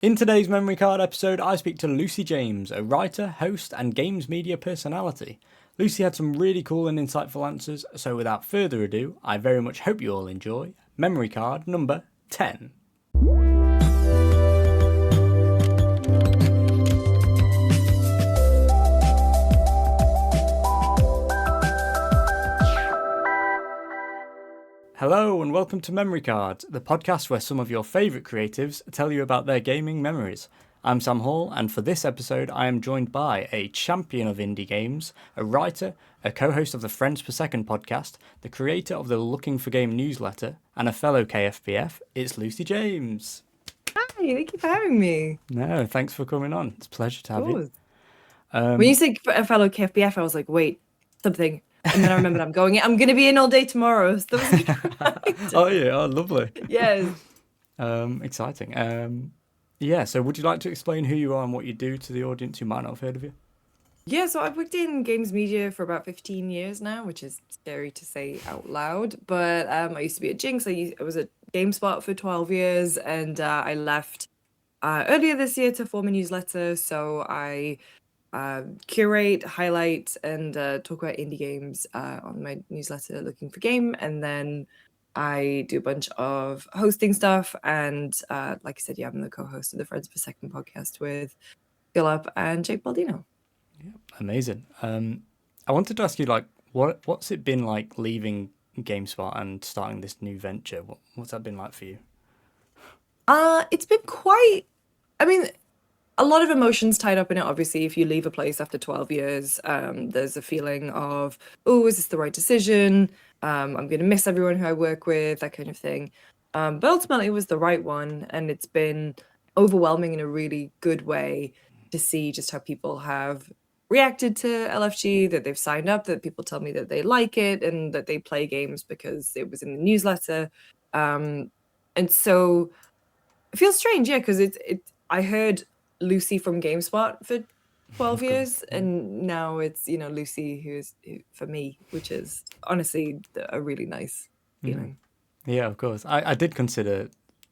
In today's memory card episode, I speak to Lucy James, a writer, host, and games media personality. Lucy had some really cool and insightful answers, so without further ado, I very much hope you all enjoy memory card number 10. Hello and welcome to Memory Card, the podcast where some of your favourite creatives tell you about their gaming memories. I'm Sam Hall, and for this episode I am joined by a champion of indie games, a writer, a co-host of the Friends Per Second podcast, the creator of the Looking for Game newsletter, and a fellow KFPF. It's Lucy James. Hi, thank you for having me. No, thanks for coming on. It's a pleasure to have you. When you said a fellow KFBF, I was like, wait, something. And then I remembered I'm going to be in all day tomorrow. So that was right. Oh yeah, oh lovely. Yes. Exciting. Yeah, so would you like to explain who you are and what you do to the audience who might not have heard of you? Yeah, so I've worked in games media for about 15 years now, which is scary to say out loud. But I used to be at Jinx. I was at GameSpot for 12 years, and I left earlier this year to form a newsletter. So I curate, highlight, and talk about indie games on my newsletter, Looking for Game, and then I do a bunch of hosting stuff. And like I said, yeah, I'm the co-host of the Friends Per Second podcast with Philip and Jake Baldino. Yeah, amazing. I wanted to ask you, like, what's it been like leaving GameSpot and starting this new venture? What's that been like for you? It's been quite. I mean, a lot of emotions tied up in it. Obviously, if you leave a place after 12 years, there's a feeling of, oh, is this the right decision? I'm going to miss everyone who I work with, that kind of thing. But ultimately, it was the right one. And it's been overwhelming in a really good way to see just how people have reacted to LFG, that they've signed up, that people tell me that they like it and that they play games because it was in the newsletter. And so it feels strange, yeah, because I heard Lucy from GameSpot for 12 years, and now it's Lucy for me, which is honestly a really nice feeling. Yeah, of course. I did consider,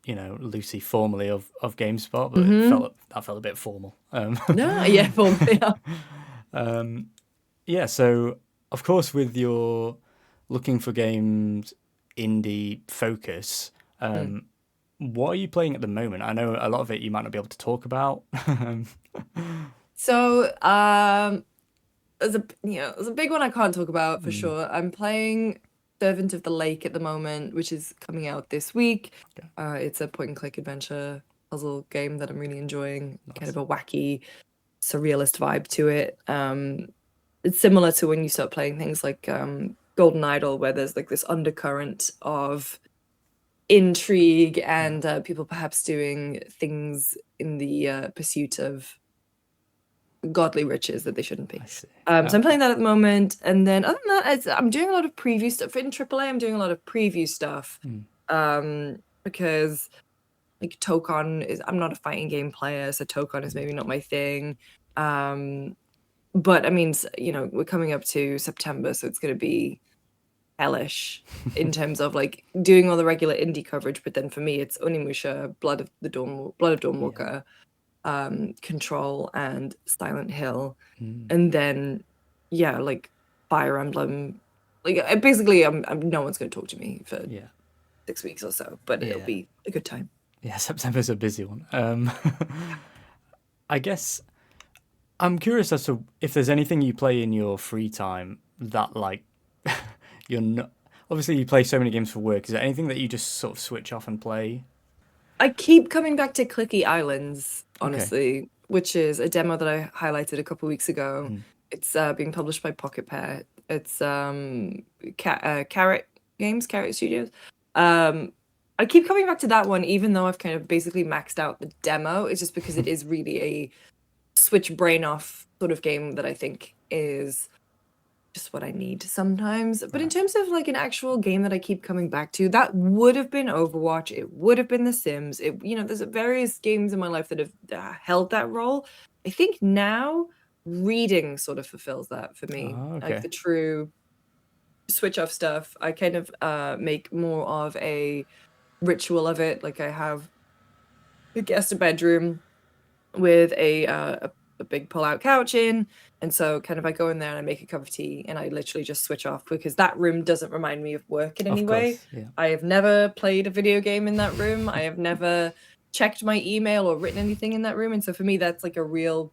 Lucy formerly of GameSpot, but that felt a bit formal. No, yeah, formally. Yeah. Yeah, so of course with your Looking for Games indie focus, what are you playing at the moment? I know a lot of it you might not be able to talk about. So, there's a big one I can't talk about for sure. I'm playing Servant of the Lake at the moment, which is coming out this week. Okay. It's a point-and-click adventure puzzle game that I'm really enjoying. Nice. Kind of a wacky, surrealist vibe to it. It's similar to when you start playing things like Golden Idol, where there's like this undercurrent of intrigue and people perhaps doing things in the pursuit of godly riches that they shouldn't be. So I'm playing that at the moment, and then other than that, I'm doing a lot of preview stuff in AAA. I'm doing a lot of preview stuff because like Tokon I'm not a fighting game player, so Tokon is maybe not my thing. But I mean, we're coming up to September, so it's going to be hellish in terms of like doing all the regular indie coverage. But then for me, it's Onimusha, Blood of Dawnwalker, Control, and Silent Hill, and then like Fire Emblem. Like basically, I'm no one's going to talk to me for 6 weeks or so, but it'll be a good time. Yeah, September's a busy one. I guess I'm curious as to if there's anything you play in your free time that like you're not. Obviously, you play so many games for work. Is there anything that you just sort of switch off and play? I keep coming back to Clicky Islands, honestly, which is a demo that I highlighted a couple of weeks ago. It's being published by Pocket Pair. It's Carrot Studios. I keep coming back to that one, even though I've kind of basically maxed out the demo. It's just because it is really a switch brain off sort of game that I think is just what I need sometimes. But in terms of like an actual game that I keep coming back to, that would have been Overwatch. It would have been The Sims. There's various games in my life that have held that role. I think now reading sort of fulfills that for me. Like the true switch off stuff. I kind of make more of a ritual of it. Like I have guest bedroom with a big pull-out couch in, and so kind of I go in there and I make a cup of tea and I literally just switch off because that room doesn't remind me of work in any Of way. course, yeah. I have never played a video game in that room. I have never checked my email or written anything in that room, and so for me that's like a really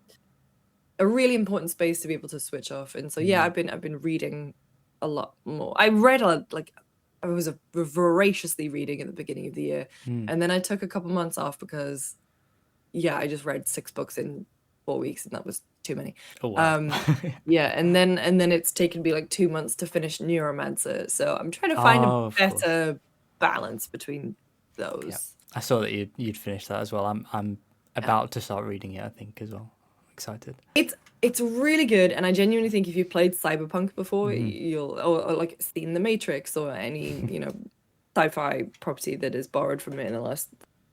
important space to be able to switch off. And so yeah, I've been reading a lot more. I read I was voraciously reading at the beginning of the year, and then I took a couple months off because yeah, I just read 6 books in 4 weeks, and that was too many. Oh wow. Yeah, and then it's taken me like 2 months to finish Neuromancer, so I'm trying to find a Oh, of course. better balance between Yeah, those. I saw that you'd finished that as well. I'm about to start reading it, I think, as well. I'm excited. It's really good, and I genuinely think if you've played Cyberpunk before, you'll or like seen The Matrix or any, sci-fi property that is borrowed from it in the last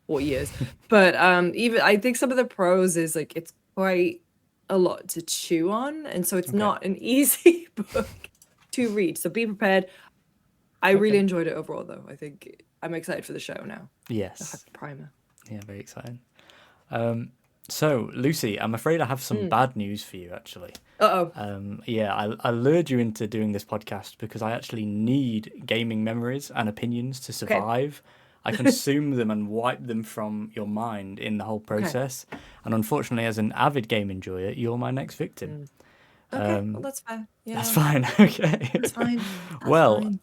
4 years. But even I think some of the pros is like it's quite a lot to chew on, and so it's Okay. not an easy book to read. So be prepared. I really enjoyed it overall, though. I think I'm excited for the show now. Yes. Primer. Yeah, very exciting. So, Lucy, I'm afraid I have some bad news for you, actually. Uh-oh. Yeah, I lured you into doing this podcast because I actually need gaming memories and opinions to survive. I consume them and wipe them from your mind in the whole process. And unfortunately, as an avid game enjoyer, you're my next victim. Okay, well, that's fair. Yeah, That's fine. Okay. that's fine. That's Well, fine.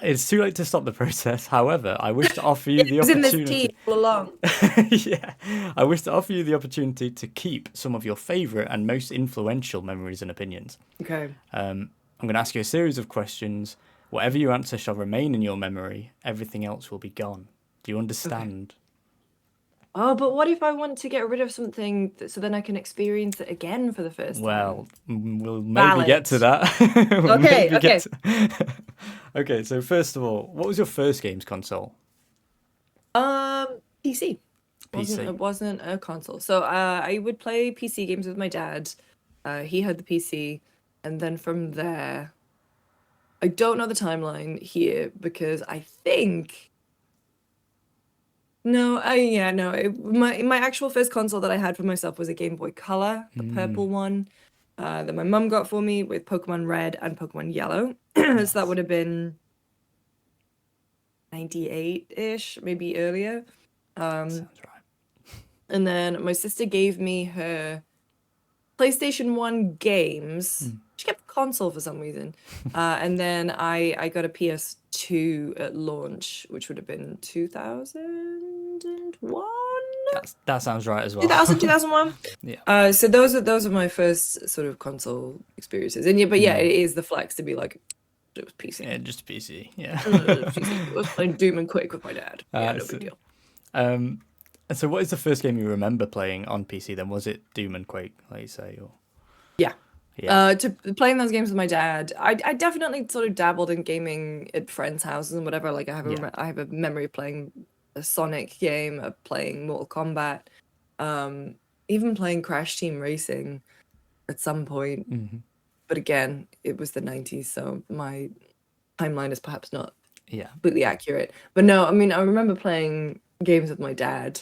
it's too late to stop the process. However, I wish to offer you Yeah, the it was in this tea opportunity. all along. Yeah, I wish to offer you the opportunity to keep some of your favorite and most influential memories and opinions. Okay. I'm going to ask you a series of questions. Whatever you answer shall remain in your memory. Everything else will be gone. Do you understand? Oh, but what if I want to get rid of something so then I can experience it again for the first time? Well, we'll maybe get to Valid. that. We'll Okay, maybe get okay. to- Okay, so first of all, what was your first games console? PC. PC. It wasn't a console. So I would play PC games with my dad. He had the PC, and then from there, I don't know the timeline here because I think no, my actual first console that I had for myself was a Game Boy Color, a purple one, that my mum got for me with Pokemon Red and Pokemon Yellow. So that would have been 98-ish, maybe earlier. Sounds right. And then my sister gave me her PlayStation 1 games. She kept the console for some reason. And then I got a PS2 at launch, which would have been 2001? That sounds right as well. 2001. Yeah. So those are my first sort of console experiences. And yeah, but yeah, it is the flex to be like, it was PC. Yeah, just PC. Yeah. PC. I was playing Doom and Quake with my dad. Yeah, no big deal. So what is the first game you remember playing on PC then? Was it Doom and Quake, like you say? Or... Yeah. Yeah. To playing those games with my dad, I definitely sort of dabbled in gaming at friends' houses and whatever. Like I have a memory of playing a Sonic game, of playing Mortal Kombat, even playing Crash Team Racing at some point. But again, it was the 90s, so my timeline is perhaps not completely accurate. But no, I mean, I remember playing games with my dad.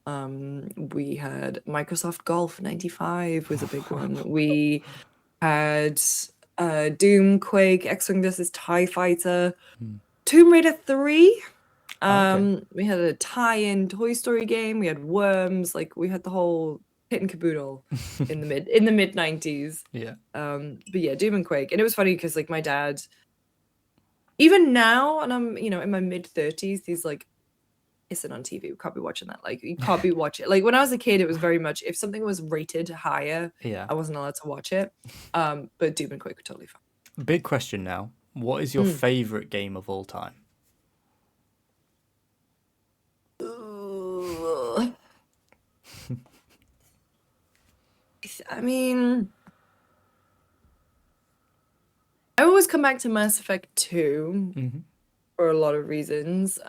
We had Microsoft Golf 95 was a big one. We had Doom, Quake, X-Wing vs. TIE Fighter, Tomb Raider 3. We had a tie-in Toy Story game. We had Worms. Like we had the whole hit and caboodle in the mid 90s. Yeah. But yeah, Doom and Quake. And it was funny because like my dad, even now, and I'm in my mid 30s, he's like, isn't on TV. We can't be watching that. Like you can't be watching. Like when I was a kid, it was very much if something was rated higher, I wasn't allowed to watch it. But Doom and Quake were totally fine. Big question now. What is your favorite game of all time? I mean, I always come back to Mass Effect 2 for a lot of reasons.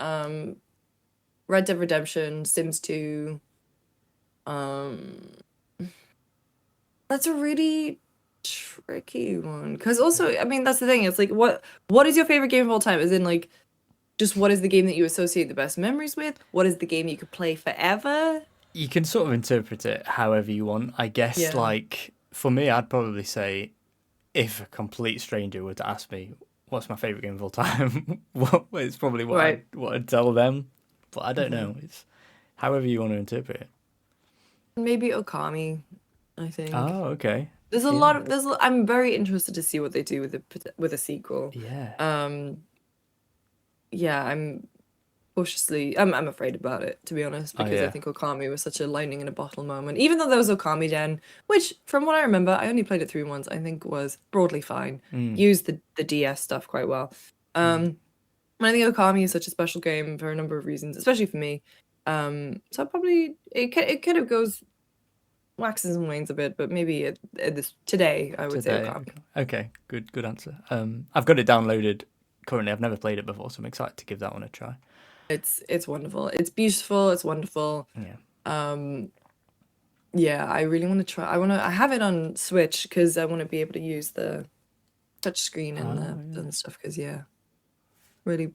Red Dead Redemption, Sims 2. That's a really tricky one because also, I mean, that's the thing. It's like, what is your favorite game of all time? As in, like, just what is the game that you associate the best memories with? What is the game you could play forever? You can sort of interpret it however you want. I guess, Yeah. like, for me, I'd probably say if a complete stranger were to ask me, what's my favorite game of all time? It's probably Right. what I'd tell them. But I don't Hmm. know. It's however you want to interpret it. Maybe Okami, I think. Oh, okay. There's a Yeah. lot of I'm very interested to see what they do with a sequel. Yeah. Um, yeah, I'm afraid about it, to be honest, Oh, because I yeah. think Okami was such a lightning in a bottle moment. Even though there was Okami Den, which from what I remember, I only played it through once, I think was broadly fine. Mm, Used the DS stuff quite well. mm. Um, and I think Okami is such a special game for a number of reasons, especially for me. So probably it kind of goes waxes and wanes a bit, but maybe at this today I would say Today. Okami. Okay. Good answer. I've got it downloaded currently. I've never played it before, so I'm excited to give that one a try. It's wonderful. It's beautiful. It's wonderful. Yeah. Um, yeah, I really want to try. I have it on Switch because I want to be able to use the touch screen and Oh, yeah. the stuff. Because yeah, really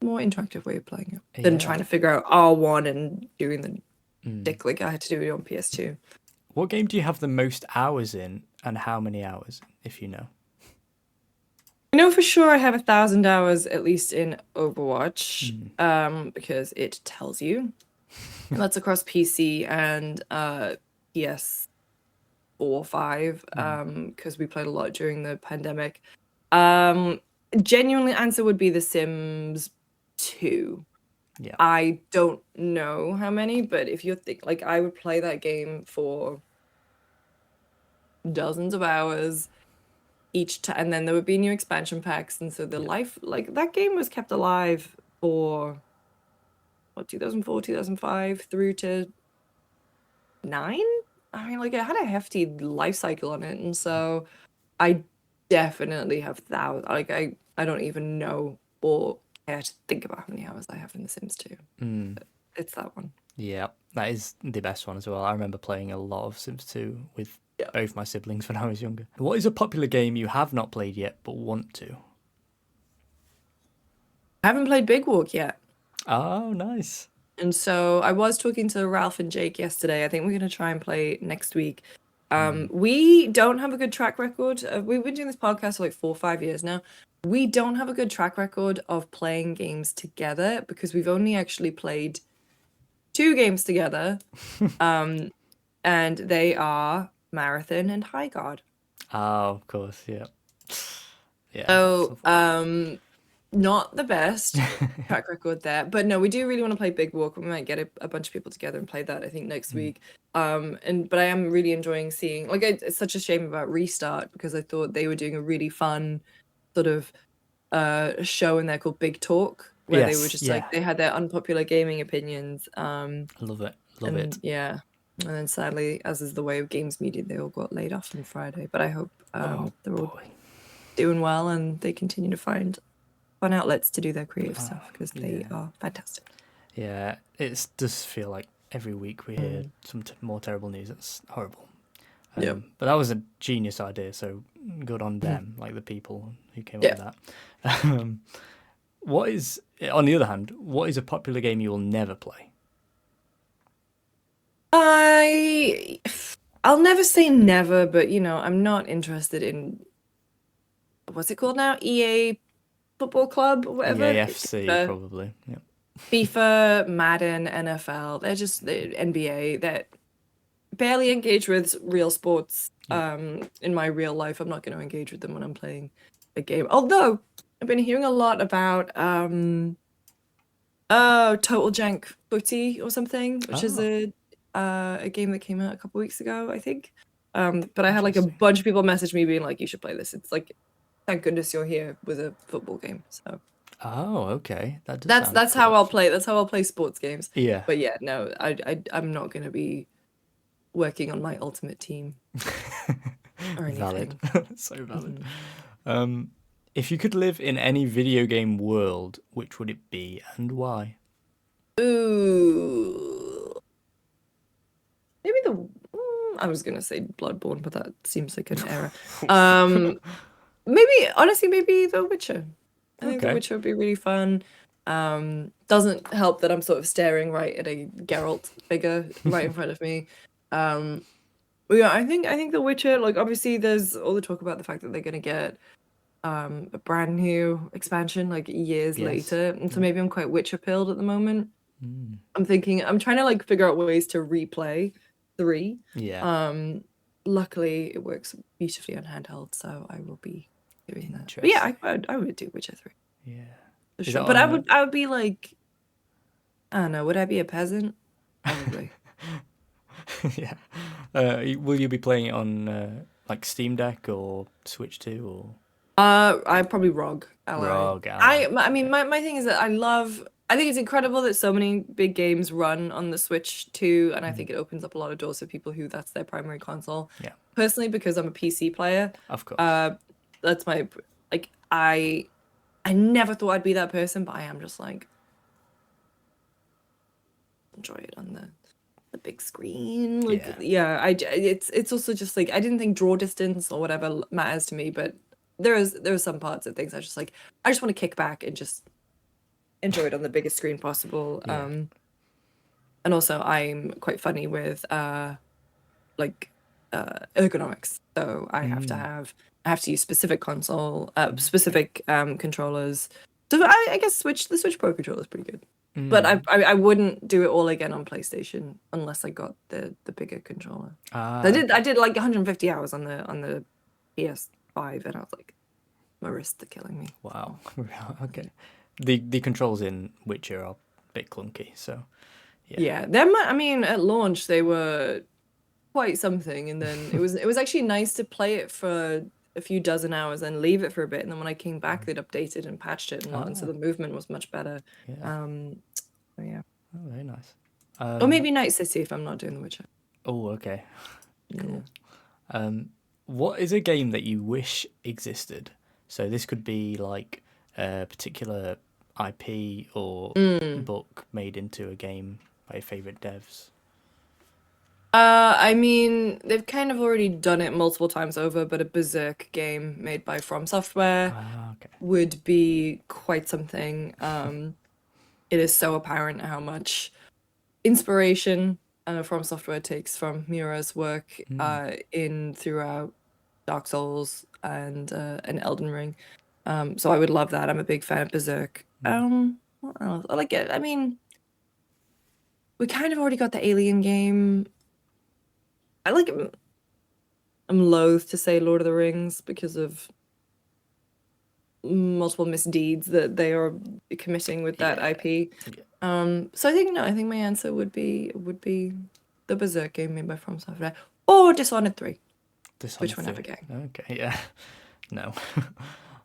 more interactive way of playing it than Yeah. trying to figure out R1 and doing the Mm. dick like I had to do it on PS2. What game do you have the most hours in, and how many hours, if you know? I know for sure I have 1,000 hours at least in Overwatch, Mm. because it tells you. That's across PC and PS4, 5, Mm. because we played a lot during the pandemic. Um, Genuinely answer would be The Sims 2. Yeah. I don't know how many, but if you think like I would play that game for dozens of hours each time, and then there would be new expansion packs, and so the Yeah. life like that game was kept alive for what 2004, 2005 through to 9. I mean, like it had a hefty life cycle on it, and so I definitely have thousands. Like I don't even know or care to think about how many hours I have in The Sims 2. Mm. It's that one. Yeah. That is the best one as well. I remember playing a lot of Sims 2 with Yeah. both my siblings when I was younger. What is a popular game you have not played yet but want to? I haven't played Big Walk yet. Oh, nice. And so I was talking to Ralph and Jake yesterday. I think we're going to try and play next week. We don't have a good track record. We've been doing this podcast for like 4 or 5 years now. We don't have a good track record of playing games together because we've only actually played 2 games together. And they are Marathon and High Guard. Oh, of course. Yeah. Yeah. So, not the best track record there, but no, we do really want to play Big Walk. We might get a bunch of people together and play that, I think, next week. But I am really enjoying seeing, like, it's such a shame about Restart because I thought they were doing a really fun sort of show in there called Big Talk, where they were Yes. just Yeah. like they had their unpopular gaming opinions. I love it. Love And it. yeah, and then sadly, as is the way of games media, they all got laid off on Friday. But I hope Oh, they're all boy. doing well and they continue to find fun outlets to do their creative stuff because they yeah. are fantastic. Yeah. It does feel like every week we hear some more terrible news. It's horrible. Yeah. But that was a genius idea, so good on them, like the people who came Yeah. up with that. What is, on the other hand, what is a popular game you will never play? I'll never say never, but I'm not interested in what's it called now? EA Football Club or whatever. EAFC, probably. Yeah. FIFA, Madden, NFL. They're just the NBA that barely engage with real sports. In my real life, I'm not going to engage with them when I'm playing a game. Although I've been hearing a lot about Total Jank Footy or something, which is a game that came out a couple weeks ago, I think. But I had like a Interesting. bunch of people message me being like, "You should play this." It's like, thank goodness you're here with a football game. So Oh, okay. That does that's sound that's good, how I'll actually. play. That's how I'll play sports games. Yeah. But yeah, no, I'm not going to be working on my ultimate team or Valid. anything. So valid. If you could live in any video game world, which would it be and why? Ooh. Maybe I was gonna say Bloodborne, but that seems like an error. Maybe honestly, maybe The Witcher. I think The Okay. Witcher would be really fun. Doesn't help that I'm sort of staring right at a Geralt figure right in front of me. Um, but yeah, I think The Witcher, like obviously there's all the talk about the fact that they're gonna get a brand new expansion like years Yes. later. And so Yeah. maybe I'm quite Witcher pilled at the moment. Mm. I'm trying to like figure out ways to replay 3. Yeah. Luckily it works beautifully on handheld, so I will be doing that. But yeah, Interesting. I would do Witcher 3 Yeah. for Is it sure. But I on? would I would be like, I don't know, would I be a peasant? Probably. Yeah. Will you be playing it on like Steam Deck or Switch 2 or I probably ROG Ally. ROG Ally? I mean Okay. my thing is that I think it's incredible that so many big games run on the Switch too, and I Mm. think it opens up a lot of doors for people who that's their primary console. Yeah. Personally, because I'm a PC player, Of course. uh that's my like I never thought I'd be that person, but I am just like enjoy it on the big screen. Like Yeah. yeah, it's also just like I didn't think draw distance or whatever matters to me, but there are some parts of things I just want to kick back and just enjoy it on the biggest screen possible. Yeah. And also I'm quite funny with like ergonomics, so Mm. I have to use specific Okay. specific controllers. So I guess the Switch Pro controller is pretty good. But Mm. I wouldn't do it all again on PlayStation unless I got the bigger controller. Okay. I did like 150 hours on the PS5, and I was like, my wrists are killing me. Wow. Okay. The controls in Witcher are a bit clunky, so yeah. Yeah, I mean, at launch they were quite something, and then it was actually nice to play it for a few dozen hours and leave it for a bit, and then when I came back, they'd updated and patched it and lot, and so Ah, the movement was much better. yeah. Um, so yeah, Oh, very nice. or maybe Night City if I'm not doing The Witcher. Oh, okay. Yeah. Cool. What is a game that you wish existed? So this could be like a particular IP or Mm. book made into a game by your favorite devs. I mean, they've kind of already done it multiple times over, but a Berserk game made by From Software Ah, okay. would be quite something. It is so apparent how much inspiration From Software takes from Miura's work Mm. in throughout Dark Souls and Elden Ring. So I would love that. I'm a big fan of Berserk. Mm. What else? I like it. I mean, we kind of already got the Alien game. I like it. I'm loath to say Lord of the Rings because of multiple misdeeds that they are committing with that Yeah. IP. Yeah. So I think no, I think my answer would be the Berserk game made by From Software or Dishonored 3, Dishonored which one 3. ever game. Okay, yeah. No.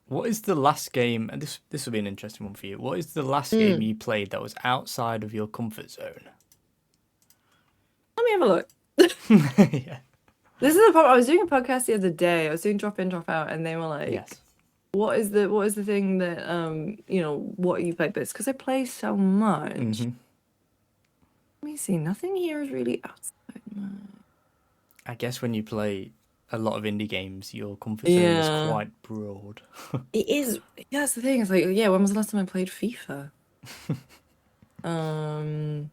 What is the last game, and this will be an interesting one for you. What is the last game Mm. you played that was outside of your comfort zone? Let me have a look. Yeah. This is the problem. I was doing a podcast the other day. I was doing drop in, drop out, and they were like, Yes. what is the thing that what you play best? Because I play so much. Hmm. Let me see. Nothing here is really outside my. I guess when you play a lot of indie games, your comfort zone is Yeah. quite broad. It is. Yeah, that's the thing. It's like, yeah, when was the last time I played FIFA? Um,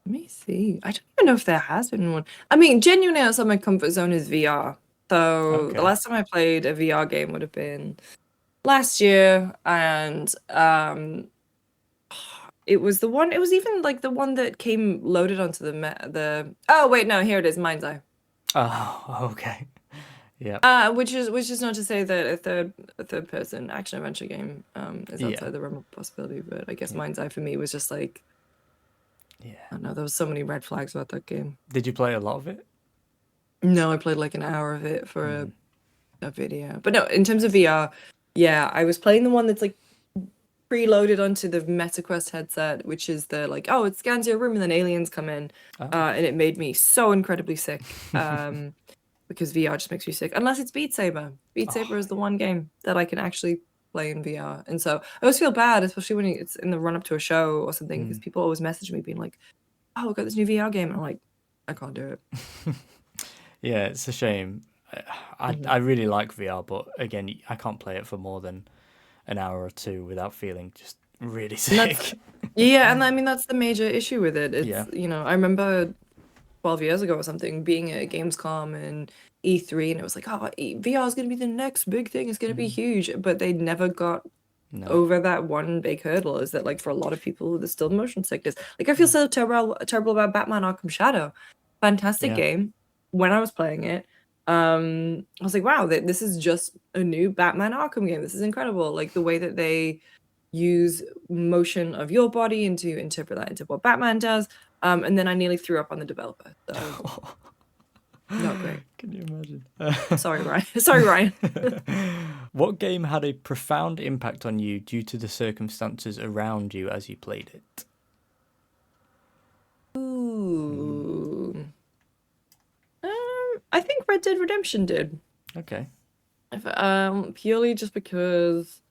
Let me see. I don't even know if there has been one. I mean, genuinely outside my comfort zone is VR. So the Okay. last time I played a VR game would have been last year, and it was the one. It was even like the one that came loaded onto the. Oh wait, no, here it is, Mind's Eye. Oh, okay. Yeah. Which is not to say that a third person action adventure game is Yeah. outside the realm of possibility, but I guess Yeah. Mind's Eye for me was just like, Yeah. I don't know, there was so many red flags about that game. Did you play a lot of it? No, I played like an hour of it for Mm. a video. But no, in terms of VR, yeah, I was playing the one that's like preloaded onto the MetaQuest headset, which is the like, oh, it scans your room and then aliens come in. Oh. And it made me so incredibly sick. Because VR just makes me sick. Unless it's Beat Saber. Beat Saber Oh, is the one game that I can actually play in VR. And so I always feel bad, especially when it's in the run up to a show or something, because mm. people always message me being like, oh, I got this new VR game. And I'm like, I can't do it. Yeah, it's a shame. I Mhm. I really like VR, but again, I can't play it for more than an hour or two without feeling just really And that's sick. yeah, and I mean that's the major issue with it. Yeah. It's, I remember 12 years ago or something being at Gamescom and E3 and it was like, oh, VR is going to be the next big thing. It's going to be huge. But they never got No. over that one big hurdle is that like for a lot of people there's still motion sickness. Like I feel so terrible about Batman Arkham Shadow. Fantastic Yeah. game. When I was playing it, I was like, wow, this is just a new Batman Arkham game. This is incredible. Like the way that they use motion of your body and to interpret that into what Batman does. And then I nearly threw up on the developer. So not great. Can you imagine? Sorry, Ryan. Sorry, Ryan. What game had a profound impact on you due to the circumstances around you as you played it? Ooh. I think Red Dead Redemption did. Okay. Purely just because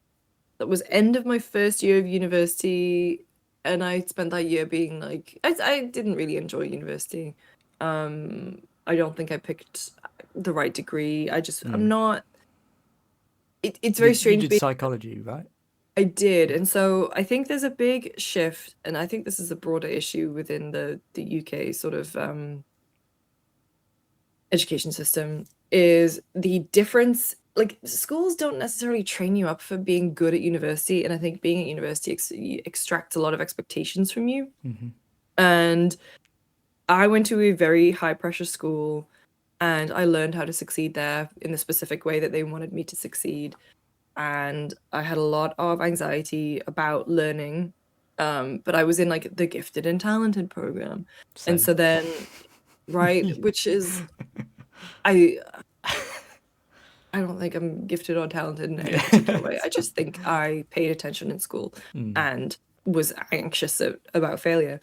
that was end of my first year of university, and I spent that year being like, I didn't really enjoy university. I don't think I picked the right degree. I'm not. It's very You strange did being. psychology, right? I did, and so I think there's a big shift, and I think this is a broader issue within the UK sort of education system, is the difference. Like schools don't necessarily train you up for being good at university, and I think being at university extracts a lot of expectations from you. And I went to a very high pressure school, and I learned how to succeed there in the specific way that they wanted me to succeed. And I had a lot of anxiety about learning, but I was in like the gifted and talented program. Same. And so then, right, which is I don't think I'm gifted or talented in any particular way. I just think I paid attention in school and was anxious about failure.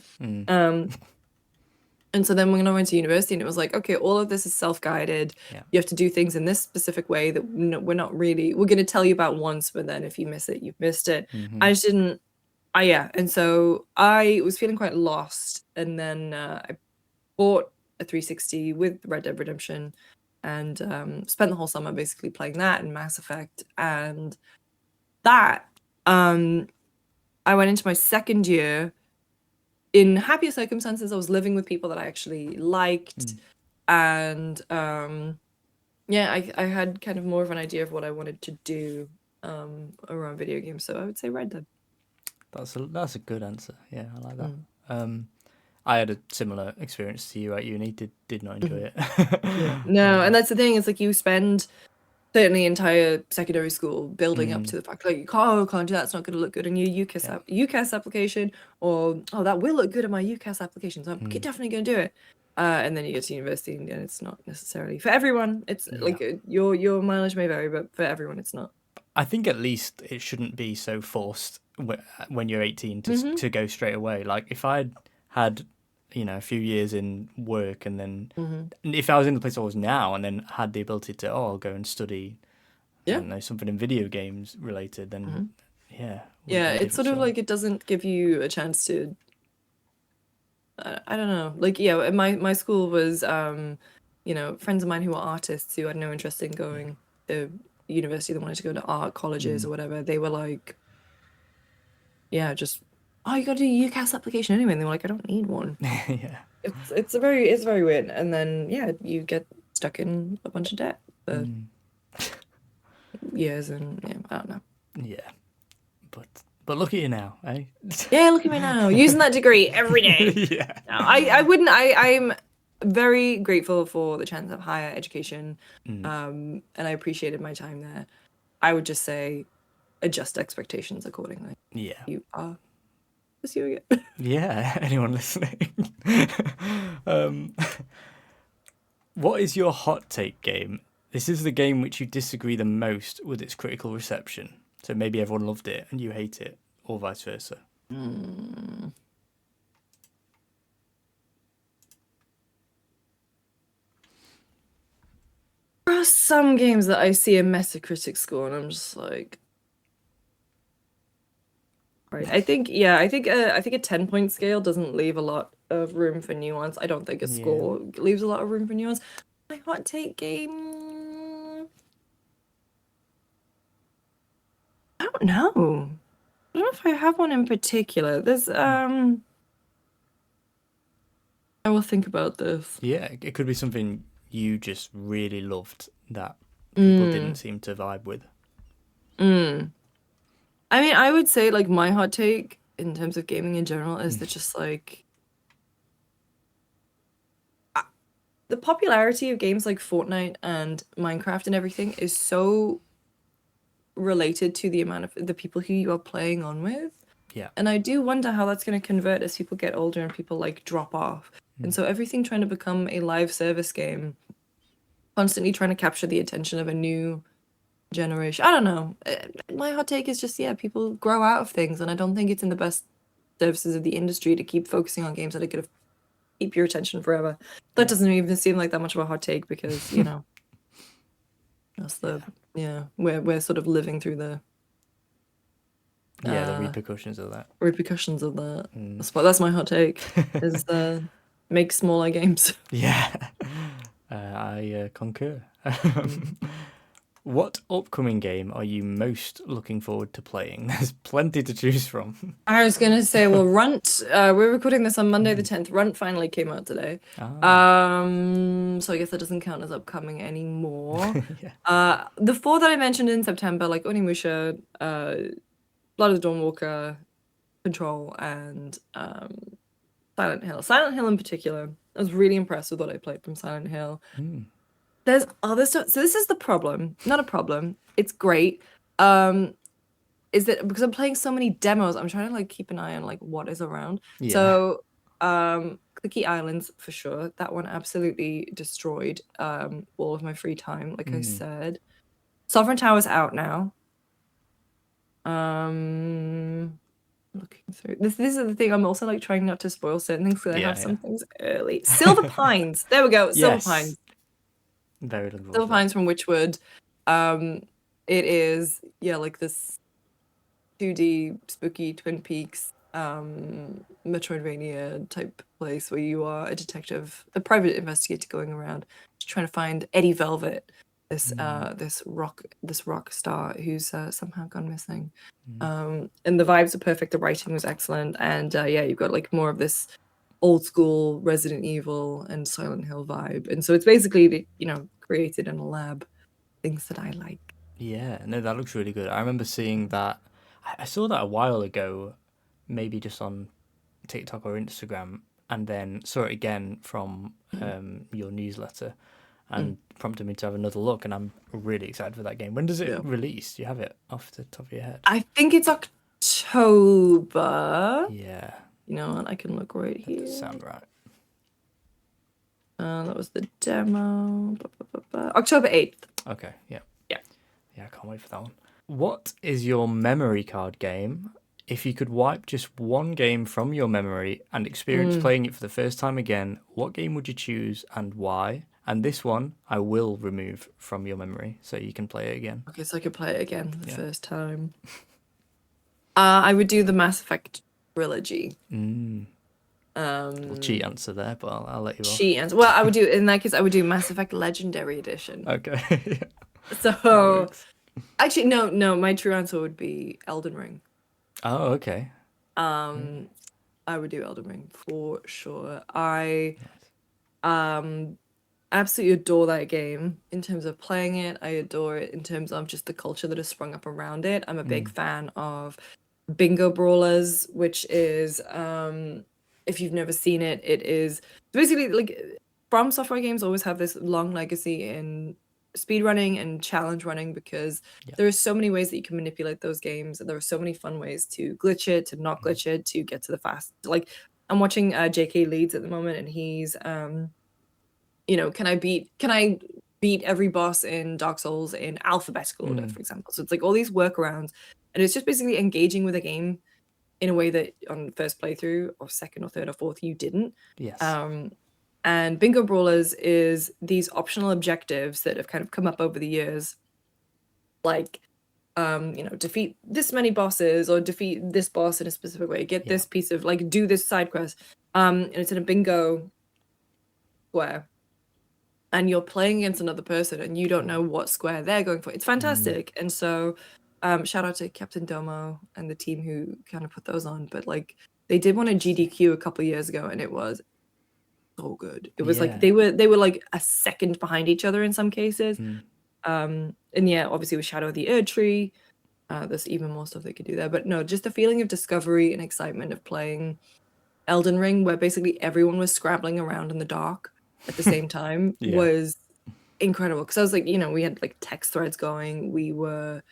And so then when I went to university, and it was like, okay, all of this is self-guided. Yeah. You have to do things in this specific way that we're going to tell you about once, but then if you miss it, you've missed it. I just didn't. Yeah. And so I was feeling quite lost. And then I bought a 360 with Red Dead Redemption and spent the whole summer basically playing that and Mass Effect. And that, I went into my second year in happier circumstances. I was living with people that I actually liked. And yeah, I had kind of more of an idea of what I wanted to do around video games. So I would say Red Dead. That's a good answer. Yeah, I like that. I had a similar experience to you at uni. Did not enjoy it. Yeah. No, and that's the thing. It's like you spend certainly entire secondary school building up to the fact like you can't do that. It's not going to look good on your UCAS application, or oh, that will look good on my UCAS application. So I'm definitely going to do it. And then you get to university, and it's not necessarily for everyone. It's like your mileage may vary, but for everyone, it's not. I think at least it shouldn't be so forced when you're 18 to go straight away. Like if I'd had a few years in work, and then if I was in the place I was now, and then had the ability to I'll go and study, I don't know, something in video games related, then It's sort of like it doesn't give you a chance to. I don't know, like my school was friends of mine who were artists who had no interest in going to university. They wanted to go to art colleges or whatever. They were like, just you got to do a UCAS application anyway. And they were like, I don't need one. Yeah. It's very weird. And then you get stuck in a bunch of debt for years, and I don't know. Yeah, but look at you now, eh? Yeah, look at me now, using that degree every day. Yeah. No, I wouldn't. I'm very grateful for the chance of higher education, and I appreciated my time there. I would just say, adjust expectations accordingly. Yeah. You are pursuing it. Yeah, anyone listening? What is your hot take game? This is the game which you disagree the most with its critical reception. So maybe everyone loved it and you hate it, or vice versa. There are some games that I see a Metacritic score and I'm just like, right. I think a 10-point scale doesn't leave a lot of room for nuance. I don't think a score leaves a lot of room for nuance. My hot take game, I don't know. I don't know if I have one in particular. There's I will think about this. Yeah, it could be something you just really loved that people didn't Mm, seem to vibe with. mm. I mean, I would say like my hot take in terms of gaming in general is that just like the popularity of games like Fortnite and Minecraft and everything is so related to the amount of the people who you are playing on with. Yeah. And I do wonder how that's going to convert as people get older and people like drop off. And so everything trying to become a live service game, constantly trying to capture the attention of a new generation. I don't know. My hot take is just, yeah, people grow out of things. And I don't think it's in the best services of the industry to keep focusing on games that are going to keep your attention forever. That doesn't even seem like that much of a hot take because, you know, that's we're sort of living through the The repercussions of that. repercussions of that. That's my hot take is make smaller games. Yeah, I concur. What upcoming game are you most looking forward to playing? There's plenty to choose from. I was gonna say, well, Runt. We're recording this on Monday the 10th. Runt finally came out today. So I guess that doesn't count as upcoming anymore. Yeah. The four that I mentioned in September, like Onimusha, Blood of the Dawnwalker, Control, and Silent Hill. Silent Hill in particular, I was really impressed with what I played from Silent Hill. There's other stuff. So this is the problem. Not a problem. It's great. Is that because I'm playing so many demos, I'm trying to like keep an eye on like what is around. Yeah. So Clicky Islands for sure. That one absolutely destroyed all of my free time, like I said. Sovereign Tower's out now. Looking through this is the thing. I'm also like trying not to spoil certain things because I have some things early. Silver Pines. There we go. Silver Pines. Very looking forward Silver to that. Pines from Witchwood. It is like this 2D spooky Twin Peaks Metroidvania type place where you are a detective, a private investigator going around trying to find Eddie Velvet, this rock star who's somehow gone missing. And the vibes are perfect, the writing was excellent, and you've got like more of this old school Resident Evil and Silent Hill vibe, and so it's basically created in a lab, things that I like. Yeah, no, that looks really good. I remember seeing that. I saw that a while ago, maybe just on TikTok or Instagram, and then saw it again from your newsletter, and prompted me to have another look. And I'm really excited for that game. When does it release? Do you have it off the top of your head? I think it's October. Yeah. You know what? I can look right here. That does sound right. That was the demo. October 8th. Okay, yeah. Yeah. Yeah, I can't wait for that one. What is your memory card game? If you could wipe just one game from your memory and experience playing it for the first time again, what game would you choose and why? And this one I will remove from your memory so you can play it again. Okay, so I could play it again for the first time. I would do the Mass Effect trilogy. Little cheat answer there, but I'll let you off. Cheat answer. Well, I would do in that case. I would do Mass Effect Legendary Edition. Okay. So, actually, no. My true answer would be Elden Ring. Oh, okay. I would do Elden Ring for sure. I absolutely adore that game in terms of playing it. I adore it in terms of just the culture that has sprung up around it. I'm a big fan of bingo brawlers, which is if you've never seen it, it is basically like From Software games always have this long legacy in speedrunning and challenge running because there are so many ways that you can manipulate those games, and there are so many fun ways to glitch it, to not glitch it, to get to the fast. Like I'm watching JK Leeds at the moment, and he's can I beat every boss in Dark Souls in alphabetical order, for example. So it's like all these workarounds, and it's just basically engaging with a game in a way that on first playthrough or second or third or fourth you didn't. Yes. And Bingo Brawlers is these optional objectives that have kind of come up over the years, like defeat this many bosses or defeat this boss in a specific way, get this piece of like do this side quest. And it's in a bingo square, and you're playing against another person and you don't know what square they're going for. It's fantastic. And so Shout out to Captain Domo and the team who kind of put those on. But like they did one at GDQ a couple of years ago, and it was so good. It was like they were like a second behind each other in some cases. And yeah, obviously with Shadow of the Erd Tree, there's even more stuff they could do there. But no, just the feeling of discovery and excitement of playing Elden Ring, where basically everyone was scrabbling around in the dark at the same time, was incredible. Because I was like, we had like text threads going. We're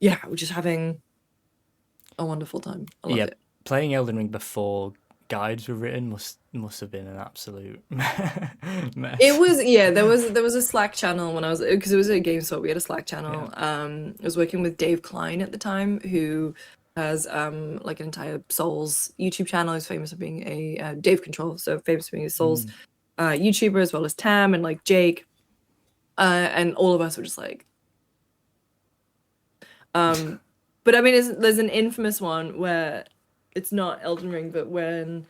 just having a wonderful time. I loved it. Playing Elden Ring before guides were written must have been an absolute mess. It was there was a Slack channel when I was, because it was a GameStop, we had a Slack channel. I was working with Dave Klein at the time, who has like an entire Souls YouTube channel. He's famous for being a Dave Control, so famous for being a Souls YouTuber, as well as Tam and like Jake, and all of us were just like but I mean, there's an infamous one where it's not Elden Ring, but when,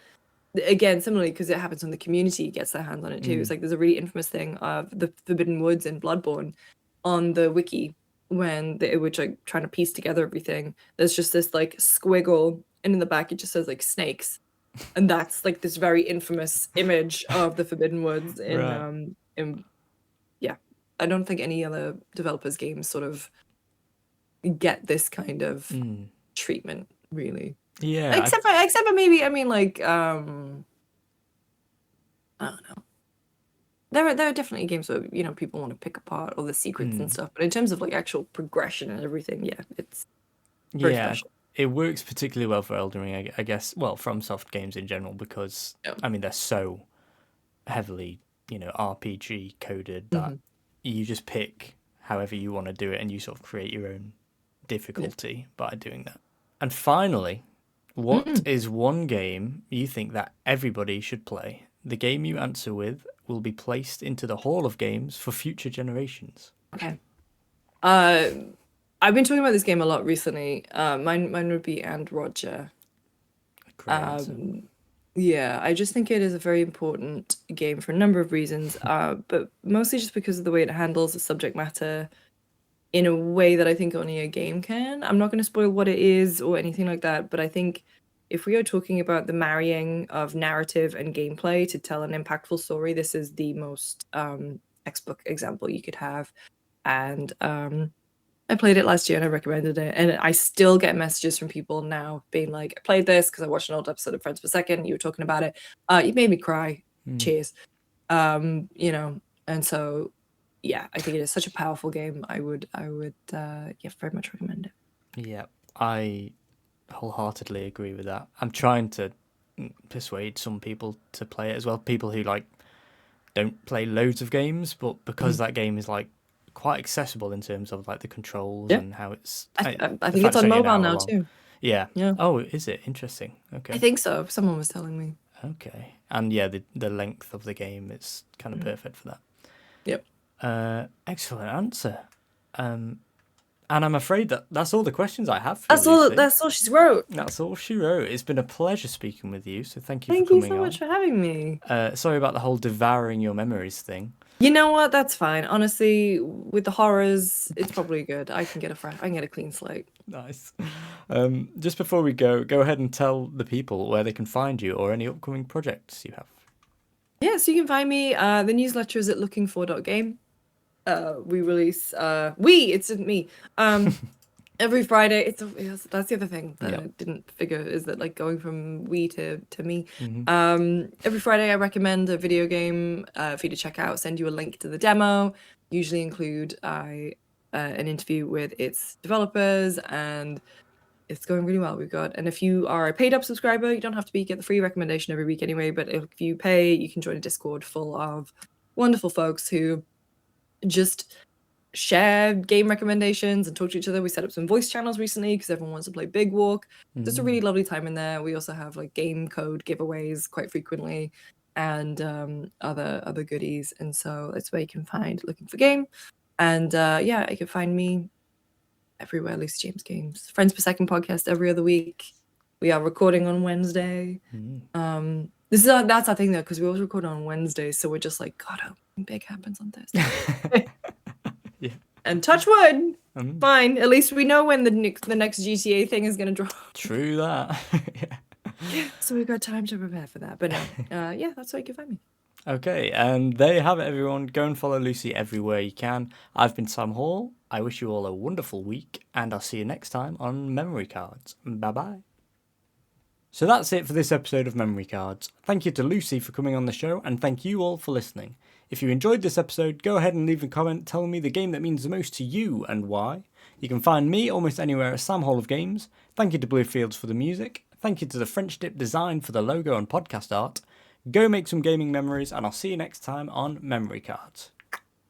again, similarly, because it happens when the community gets their hands on it too. It's like there's a really infamous thing of the Forbidden Woods in Bloodborne on the wiki, when they were like trying to piece together everything. There's just this like squiggle, and in the back it just says like snakes, and that's like this very infamous image of the Forbidden Woods in I don't think any other developers' games sort of get this kind of treatment, really. Yeah. Except for maybe, I mean, like, I don't know. There are definitely games where, people want to pick apart all the secrets and stuff. But in terms of like actual progression and everything, it's very special. It works particularly well for Elden Ring, I guess. Well, FromSoft games in general, because I mean they're so heavily, RPG coded that you just pick however you want to do it, and you sort of create your own difficulty by doing that. And finally, what is one game you think that everybody should play? The game you answer with will be placed into the Hall of Games for future generations. Okay. I've been talking about this game a lot recently. Mine would be And Roger. Yeah, I just think it is a very important game for a number of reasons, but mostly just because of the way it handles the subject matter in a way that I think only a game can. I'm not going to spoil what it is or anything like that, but I think if we are talking about the marrying of narrative and gameplay to tell an impactful story, this is the most textbook example you could have. And I played it last year and I recommended it, and I still get messages from people now being like, I played this because I watched an old episode of Friends Per Second, you were talking about it, you made me cry, cheers. And so yeah, I think it is such a powerful game. I would very much recommend it. Yeah, I wholeheartedly agree with that. I'm trying to persuade some people to play it as well, people who like don't play loads of games, but because that game is like quite accessible in terms of like the controls and how it's I think it's on mobile now too. Yeah. Oh, is it? Interesting. Okay. I think so. Someone was telling me. Okay. And yeah, the length of the game is kind of perfect for that. Yep. Excellent answer. And I'm afraid that's all the questions I have for that's you. That's all she wrote. That's all she wrote. It's been a pleasure speaking with you, so thank you for coming on. Thank you so much for having me. Sorry about the whole devouring your memories thing. You know what? That's fine. Honestly, with the horrors, it's probably good. I can get a clean slate. Nice. Just before we go ahead and tell the people where they can find you or any upcoming projects you have. Yeah, so you can find me. The newsletter is at lookingfor.game. We release it's me every Friday. That's the other thing that I didn't figure, is that like going from we to me. Every Friday I recommend a video game for you to check out, send you a link to the demo, usually include an interview with its developers, and it's going really well. And if you are a paid up subscriber, you don't have to get the free recommendation every week anyway, but if you pay, you can join a Discord full of wonderful folks who just share game recommendations and talk to each other. We set up some voice channels recently because everyone wants to play Big Walk. Just a really lovely time in there. We also have like game code giveaways quite frequently, and other goodies. And so that's where you can find Looking for Game. And you can find me everywhere, Lucy James Games. Friends Per Second podcast every other week. We are recording on Wednesday. That's our thing though, because we always record on Wednesdays, so we're just like, God, I hope something big happens on Thursday. Yeah. And touch wood, Fine. At least we know when the next GTA thing is going to drop. True that. Yeah. So we've got time to prepare for that. But no, yeah, that's how you can find me. Okay, and there you have it, everyone. Go and follow Lucy everywhere you can. I've been Sam Hall. I wish you all a wonderful week, and I'll see you next time on Memory Cards. Bye bye. So that's it for this episode of Memory Cards. Thank you to Lucy for coming on the show, and thank you all for listening. If you enjoyed this episode, go ahead and leave a comment telling me the game that means the most to you and why. You can find me almost anywhere at Sam Hall of Games. Thank you to Bluefields for the music. Thank you to TheFrenchDipDesign for the logo and podcast art. Go make some gaming memories, and I'll see you next time on Memory Cards.